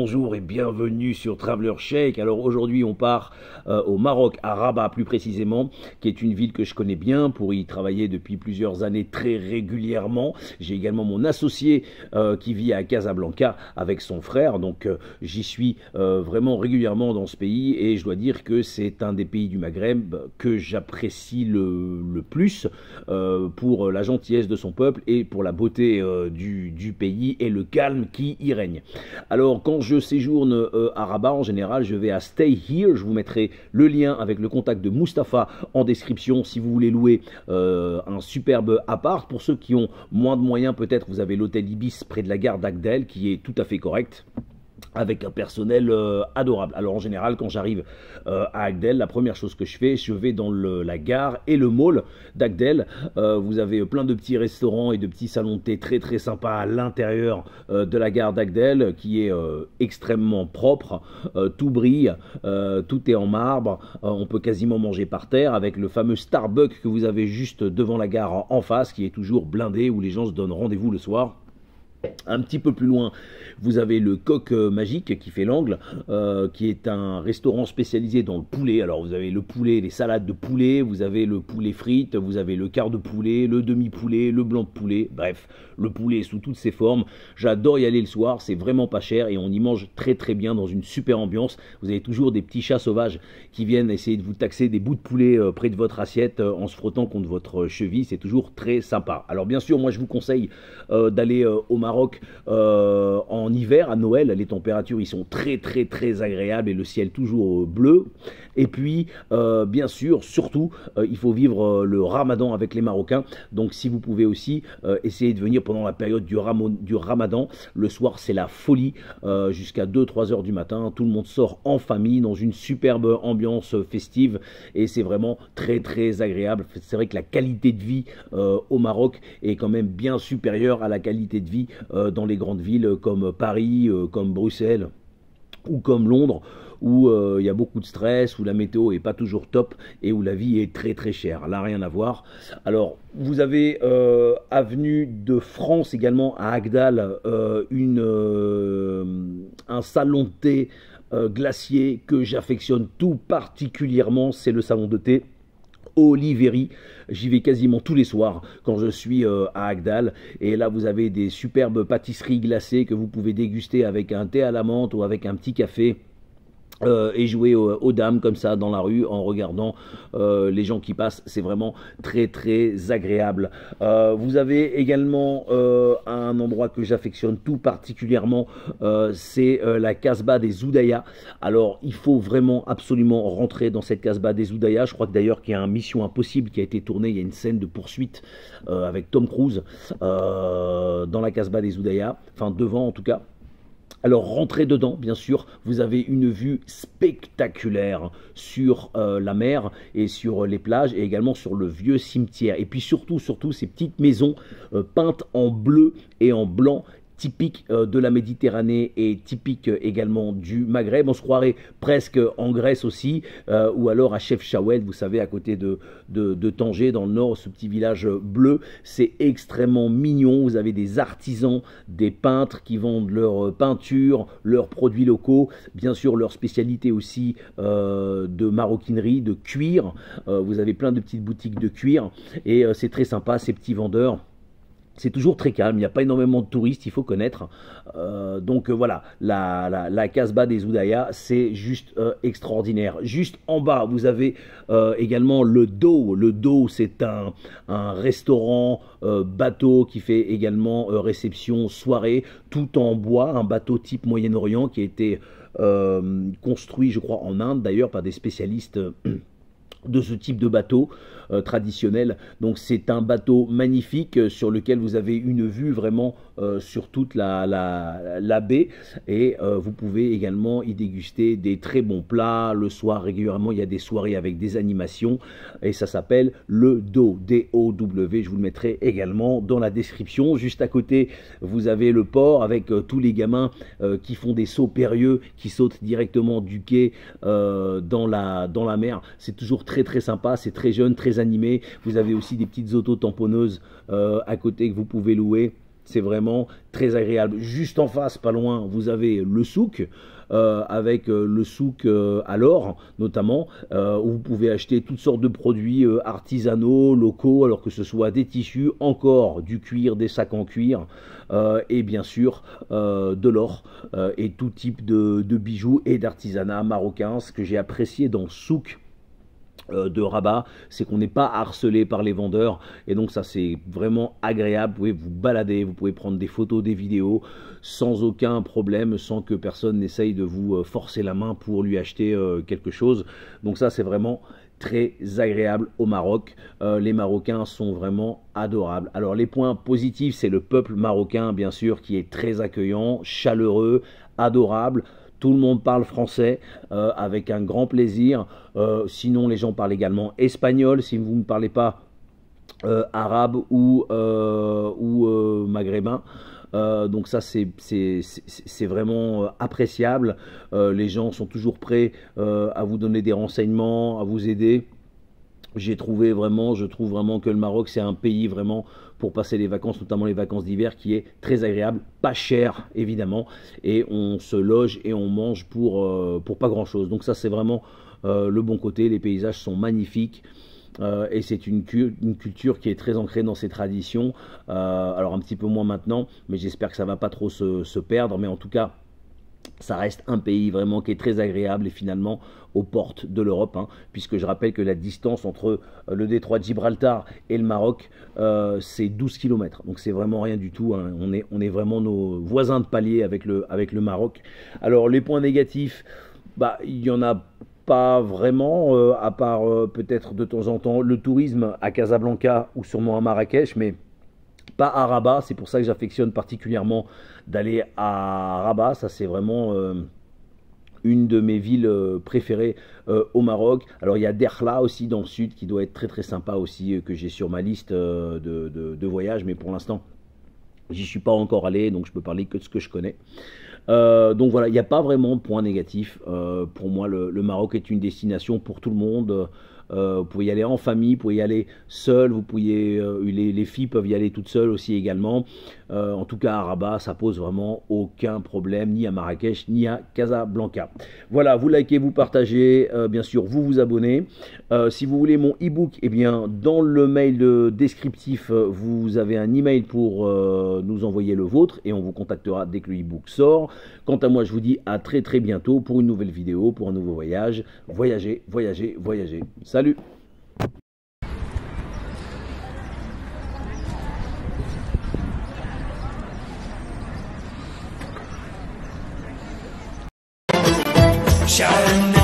bonjour et bienvenue sur Traveler Cheikh. Alors aujourd'hui on part au Maroc, à Rabat plus précisément, qui est une ville que je connais bien pour y travailler depuis plusieurs années très régulièrement. J'ai également mon associé qui vit à Casablanca avec son frère, donc j'y suis vraiment régulièrement dans ce pays et je dois dire que c'est un des pays du Maghreb que j'apprécie le plus pour la gentillesse de son peuple et pour la beauté du pays et le calme qui y règne. Alors quand je séjourne à Rabat, en général je vais à Stay Here, je vous mettrai le lien avec le contact de Mustapha en description si vous voulez louer un superbe appart. Pour ceux qui ont moins de moyens, peut-être vous avez l'hôtel Ibis près de la gare d'Agdel qui est tout à fait correct, avec un personnel adorable. Alors en général, quand j'arrive à Agdel, la première chose que je vais dans la gare et le mall d'Agdel. Vous avez plein de petits restaurants et de petits salons de thé très très sympas à l'intérieur de la gare d'Agdel, qui est extrêmement propre, tout brille, tout est en marbre, on peut quasiment manger par terre, avec le fameux Starbucks que vous avez juste devant la gare en face, qui est toujours blindé, où les gens se donnent rendez-vous le soir. Un petit peu plus loin, vous avez le Coq Magique qui fait l'angle, qui est un restaurant spécialisé dans le poulet. Alors vous avez le poulet, les salades de poulet, vous avez le poulet frites, vous avez le quart de poulet, le demi-poulet, le blanc de poulet, bref, le poulet sous toutes ses formes. J'adore y aller le soir, c'est vraiment pas cher et on y mange très très bien dans une super ambiance. Vous avez toujours des petits chats sauvages qui viennent essayer de vous taxer des bouts de poulet près de votre assiette en se frottant contre votre cheville, c'est toujours très sympa. Alors bien sûr, moi je vous conseille d'aller au Maroc en hiver, à Noël, les températures ils sont très très très agréables et le ciel toujours bleu. Et puis bien sûr, surtout, il faut vivre le Ramadan avec les Marocains. Donc si vous pouvez aussi essayer de venir pendant la période du Ramadan, le soir c'est la folie, jusqu'à 2-3 heures du matin, tout le monde sort en famille dans une superbe ambiance festive et c'est vraiment très très agréable. C'est vrai que la qualité de vie au Maroc est quand même bien supérieure à la qualité de vie dans les grandes villes comme Paris, comme Bruxelles ou comme Londres, où il y a beaucoup de stress, où la météo est pas toujours top et où la vie est très très chère. Là, rien à voir. Alors, vous avez avenue de France également à Agdal, un salon de thé glacier que j'affectionne tout particulièrement, c'est le salon de thé Oliveri. J'y vais quasiment tous les soirs quand je suis à Agdal et là vous avez des superbes pâtisseries glacées que vous pouvez déguster avec un thé à la menthe ou avec un petit café. Et jouer aux dames comme ça dans la rue en regardant les gens qui passent, c'est vraiment très très agréable. Vous avez également un endroit que j'affectionne tout particulièrement, c'est la Casbah des Oudaya. Alors il faut vraiment absolument rentrer dans cette Casbah des Oudaya. Je crois que d'ailleurs qu'il y a un Mission Impossible qui a été tourné, il y a une scène de poursuite avec Tom Cruise dans la Casbah des Oudaya, enfin devant en tout cas. Alors rentrez dedans, bien sûr, vous avez une vue spectaculaire sur la mer et sur les plages et également sur le vieux cimetière. Et puis surtout ces petites maisons peintes en bleu et en blanc, typique de la Méditerranée et typique également du Maghreb. On se croirait presque en Grèce aussi, ou alors à Chefchaouen, vous savez, à côté de Tanger, dans le nord, ce petit village bleu. C'est extrêmement mignon. Vous avez des artisans, des peintres qui vendent leurs peintures, leurs produits locaux, bien sûr leur spécialité aussi de maroquinerie, de cuir. Vous avez plein de petites boutiques de cuir et c'est très sympa, ces petits vendeurs. C'est toujours très calme, il n'y a pas énormément de touristes, il faut connaître. Donc voilà, la Casbah des Oudaya, c'est juste extraordinaire. Juste en bas, vous avez également le Do. Le Do, c'est un restaurant bateau qui fait également réception soirée, tout en bois, un bateau type Moyen-Orient qui a été construit, je crois, en Inde d'ailleurs, par des spécialistes de ce type de bateau traditionnel. Donc c'est un bateau magnifique sur lequel vous avez une vue vraiment sur toute la baie et vous pouvez également y déguster des très bons plats. Le soir régulièrement il y a des soirées avec des animations et ça s'appelle le Do, D-O-W. Je vous le mettrai également dans la description. Juste à côté vous avez le port avec tous les gamins qui font des sauts périlleux, qui sautent directement du quai dans la mer. C'est toujours très très sympa, c'est très jeune, très animé. Vous avez aussi des petites autos tamponneuses à côté que vous pouvez louer. c'est vraiment très agréable. Juste en face, pas loin, vous avez le souk. Avec le souk à l'or notamment, où vous pouvez acheter toutes sortes de produits artisanaux, locaux, alors que ce soit des tissus, encore du cuir, des sacs en cuir, et bien sûr de l'or et tout type de bijoux et d'artisanat marocain. Ce que j'ai apprécié dans souk de Rabat, c'est qu'on n'est pas harcelé par les vendeurs, et donc ça c'est vraiment agréable. Vous pouvez vous balader, vous pouvez prendre des photos, des vidéos sans aucun problème, sans que personne n'essaye de vous forcer la main pour lui acheter quelque chose. Donc ça c'est vraiment très agréable au Maroc. Les Marocains sont vraiment adorables. Alors les points positifs, c'est le peuple marocain bien sûr, qui est très accueillant, chaleureux, adorable. Tout le monde parle français avec un grand plaisir. Sinon, les gens parlent également espagnol. Si vous ne parlez pas arabe ou maghrébin. Donc ça, c'est vraiment appréciable. Les gens sont toujours prêts à vous donner des renseignements, à vous aider. Je trouve vraiment que le Maroc, c'est un pays vraiment pour passer les vacances, notamment les vacances d'hiver, qui est très agréable, pas cher évidemment, et on se loge et on mange pour pas grand chose. Donc ça c'est vraiment le bon côté. Les paysages sont magnifiques. Et c'est une culture qui est très ancrée dans ses traditions, alors un petit peu moins maintenant, mais j'espère que ça ne va pas trop se perdre, mais en tout cas ça reste un pays vraiment qui est très agréable et finalement aux portes de l'Europe, hein, puisque je rappelle que la distance entre le détroit de Gibraltar et le Maroc, c'est 12 km, donc c'est vraiment rien du tout, hein. On est vraiment nos voisins de palier avec le Maroc. Alors les points négatifs, bah, il y en a pas vraiment, à part peut-être de temps en temps le tourisme à Casablanca ou sûrement à Marrakech, mais pas à Rabat. C'est pour ça que j'affectionne particulièrement d'aller à Rabat. Ça c'est vraiment une de mes villes préférées au Maroc. Alors il y a Dakhla aussi dans le sud qui doit être très très sympa aussi, que j'ai sur ma liste de voyages, mais pour l'instant j'y suis pas encore allé, donc je peux parler que de ce que je connais. Donc voilà, il n'y a pas vraiment de point négatif. Pour moi, le Maroc est une destination pour tout le monde. Vous pouvez y aller en famille, vous pouvez y aller seul, les filles peuvent y aller toutes seules aussi également. En tout cas à Rabat, ça pose vraiment aucun problème, ni à Marrakech, ni à Casablanca. Voilà, vous likez, vous partagez, bien sûr, vous vous abonnez. Si vous voulez mon e-book, eh bien, dans le mail descriptif, vous avez un email pour nous envoyer le vôtre et on vous contactera dès que le e-book sort. Quant à moi, je vous dis à très très bientôt pour une nouvelle vidéo, pour un nouveau voyage. Voyagez, voyagez, voyagez. Salut! شعلنا